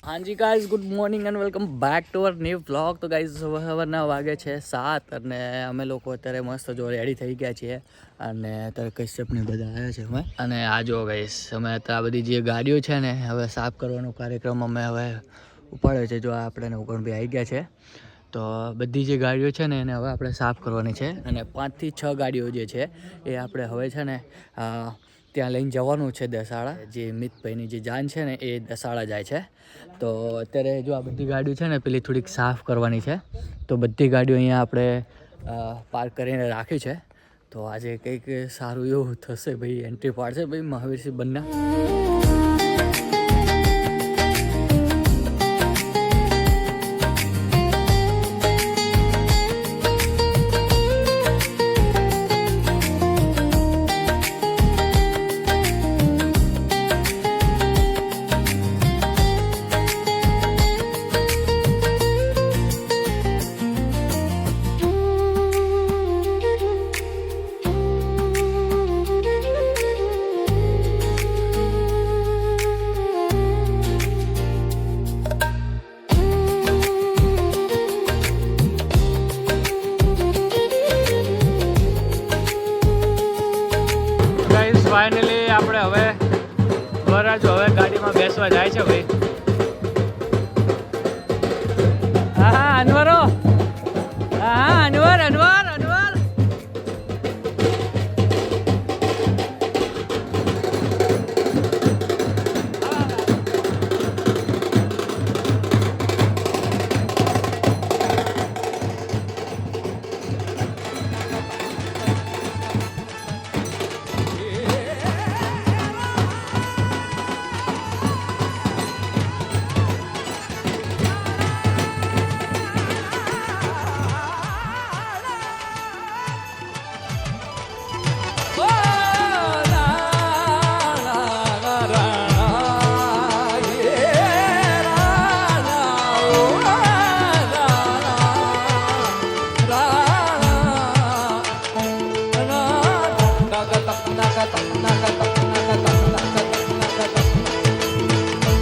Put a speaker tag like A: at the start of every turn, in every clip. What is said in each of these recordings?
A: હાજી guys, good morning and welcome back to our new vlog. તો guys સવારના વાગે છે 7 અને અમે લોકો અત્યારે મસ્ત જો રેડી થઈ ગયા છીએ અને અત્યારે કશ્યપને બધા આવ્યા છે અમે. અને આ જો ગાઈઝ અમે અત્યારે બધી જે ગાડીઓ છે ને હવે સાફ કરવાનો કાર્યક્રમ અમે હવે ઉપાડ્યો છે. જો આપણે નવકણભાઈ આવી ગયા છે તો બધી જે ગાડીઓ છે ને એને હવે આપણે સાફ કરવાની છે અને 5 થી 6 ગાડીઓ જે છે એ આપણે હવે છે ને ત્યાં લઈને જવાનું છે દસાડા. જે મિતભાઈની જે જાન છે ને એ દસાડા જાય છે. તો અત્યારે જો આ બધી ગાડીઓ છે ને પેલી થોડીક સાફ કરવાની છે. તો બધી ગાડીઓ અહીંયા આપણે પાર્ક કરીને રાખી છે. તો આજે કંઈક સારું એવું થશે ભાઈ, એન્ટ્રી પાડશે ભાઈ મહાવીરસિંહ બંને. ફાઇનલી આપણે હવે વરાજો હવે ગાડીમાં બેસવા જાય છે ભાઈ. હા અનવરો, હા અનવર અનવર અનવર.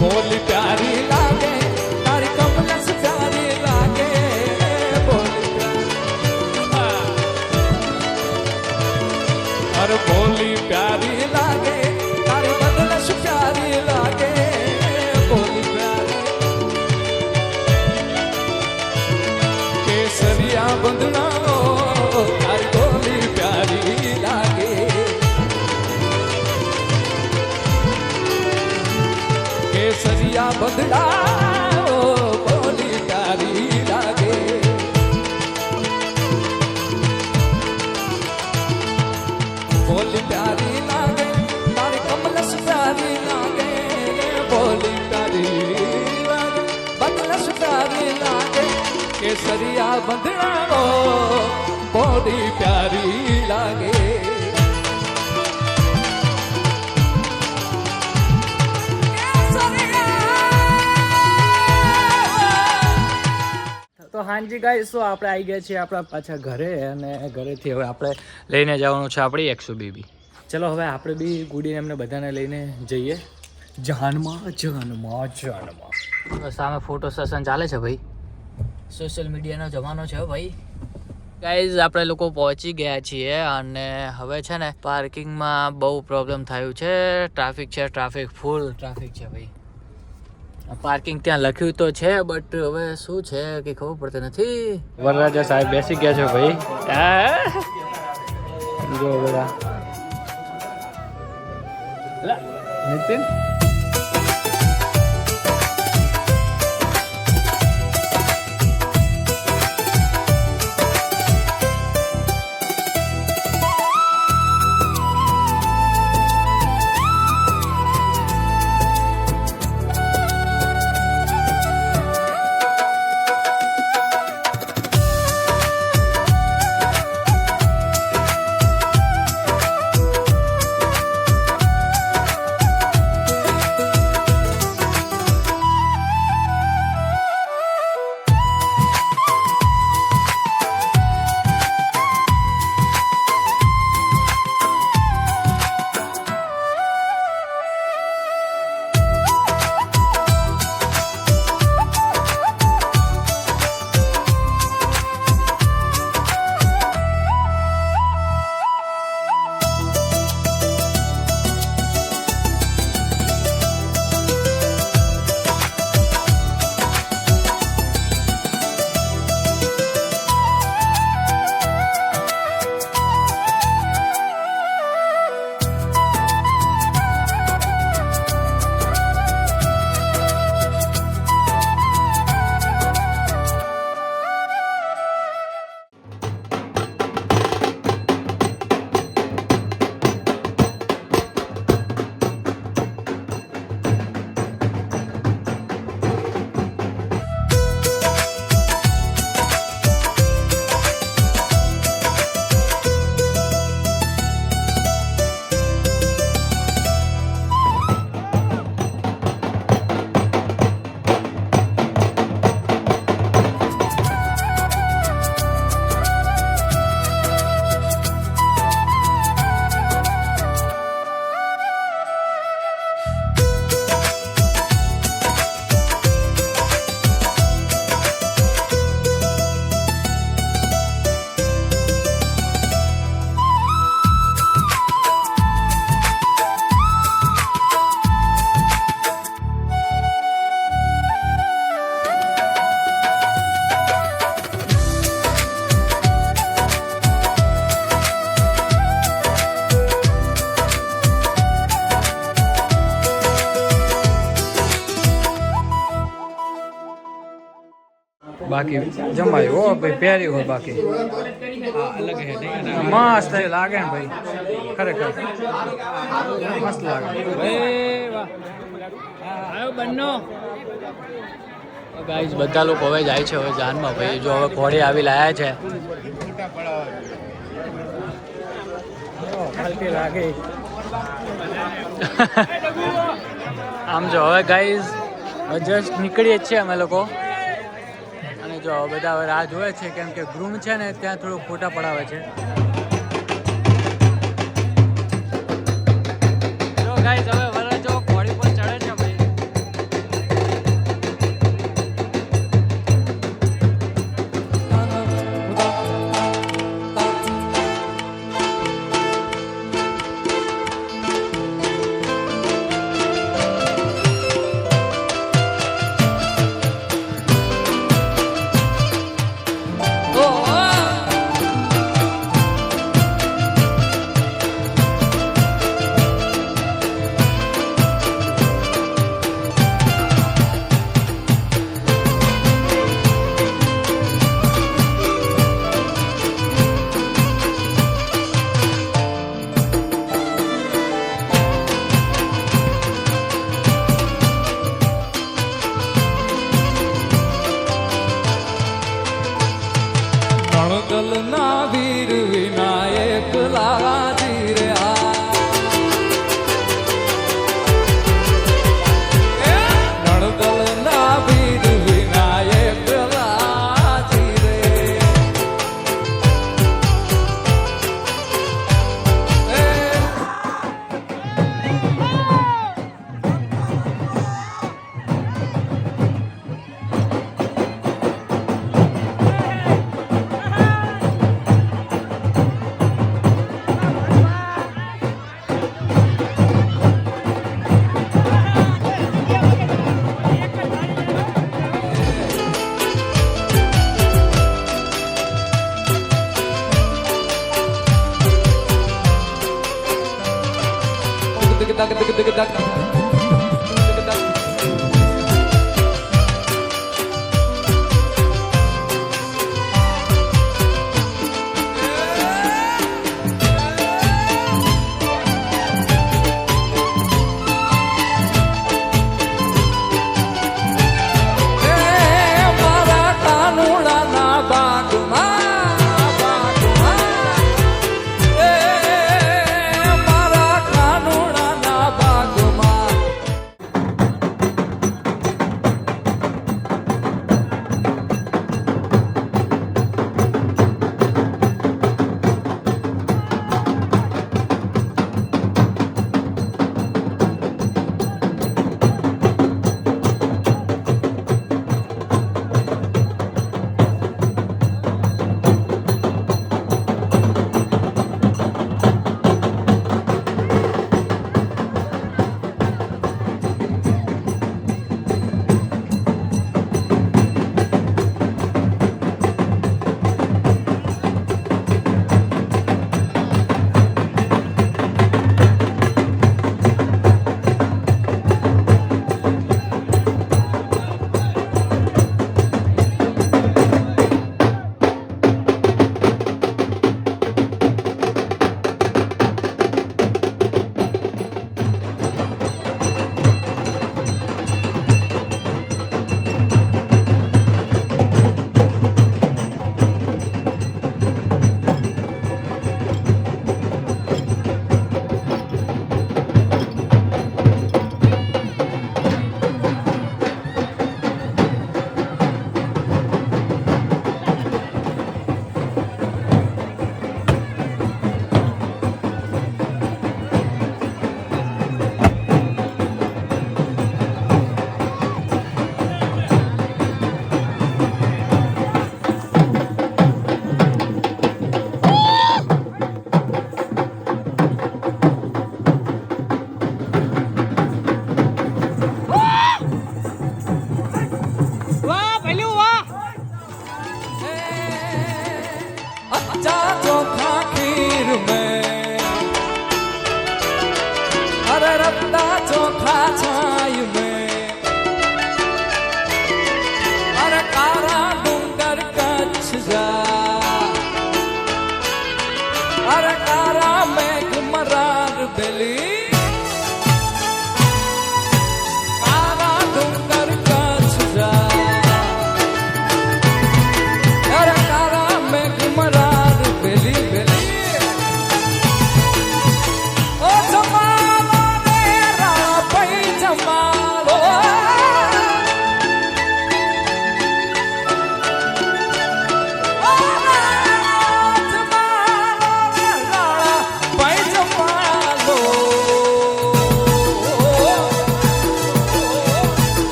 B: बोली प्यारी लागे तारी कमलस प्यारी लागे अरे बोली प्यारी लागे तारी बदलस प्यारी लागे बोली प्यारी केसरिया बंधना तारी बोली प्यारी लागे केसरिया बदला बोली प्यारी लागे बोली प्यारी लागे तारी कमलस प्यारी लागे बोली प्यारी लागे बदलस प्यारी लागे केसरिया बदला बोली प्यारी लागे.
A: તો હાજી ગાઈસ, તો આપણે આવી ગયા છીએ આપણા પાછા ઘરે અને ઘરેથી હવે આપણે લઈને જવાનું છે આપણી 100 ચલો હવે આપણે બી ગુડીને એમને બધાને લઈને જઈએ જાનમાં જાનમાં જાનમાં. સામે ફોટો સેશન ચાલે છે ભાઈ, સોશિયલ મીડિયાનો જમાનો છે ભાઈ. ગાઈઝ આપણે લોકો પહોંચી ગયા છીએ અને હવે છે ને પાર્કિંગમાં બહુ પ્રોબ્લેમ થયું છે. ટ્રાફિક છે, ટ્રાફિક ફૂલ ટ્રાફિક છે ભાઈ. પાર્કિંગ ત્યાં લખ્યું તો છે બટ હવે શું છે કે ખબર પડતી નથી. વરરાજા સાહેબ બેસી ગયા છે ભાઈ. જો બધા નીતિન
C: બાકી જમાય હો ભાઈ પહેરી હોય બાકી
A: અલગ હે નહીં
C: મસ્ત એ લાગે ને ભાઈ ખરેખર મસ્ત લાગે
A: ગાઈઝ બધા લોકો હવે જાય છે હવે જાનમાં ભાઈ જો હવે ઘોડે આવી લાયા છે
C: હલકી લાગે
A: આમ જો હવે ગાઈઝ જસ્ટ નીકળીએ જ છીએ અમે લોકો અને જો બધા હવે રાહ જોવે છે કેમ કે ગ્રૂમ છે ને ત્યાં થોડું ફોટા પડાવે છે જો ગાઈઝ હવે વરરાજો ઘોડી પર ચડે છે ભાઈ
B: ગલના વીર વિનાયક લાજી રે ગણગલના વીર વિનાયક લાજી રે મારા કાનુડાના બાગમાં મારા કાનુડાના બાગમાં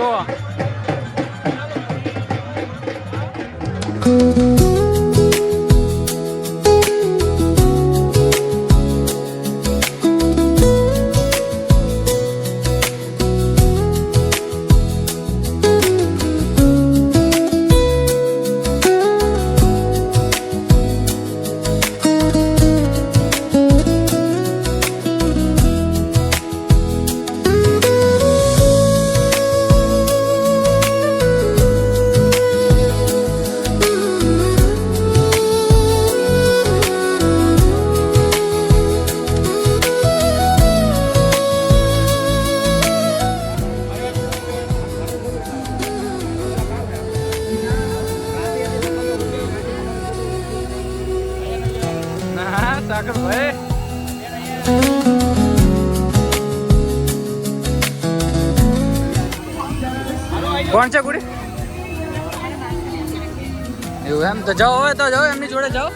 C: જો ના સાગર ભાઈ કોણ છે કુડી એવું એમ તો જાઓ હવે તો જાઓ એમની જોડે જાઓ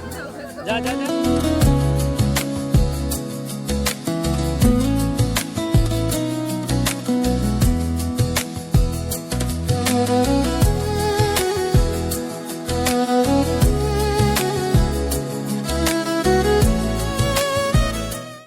C: જા જા જા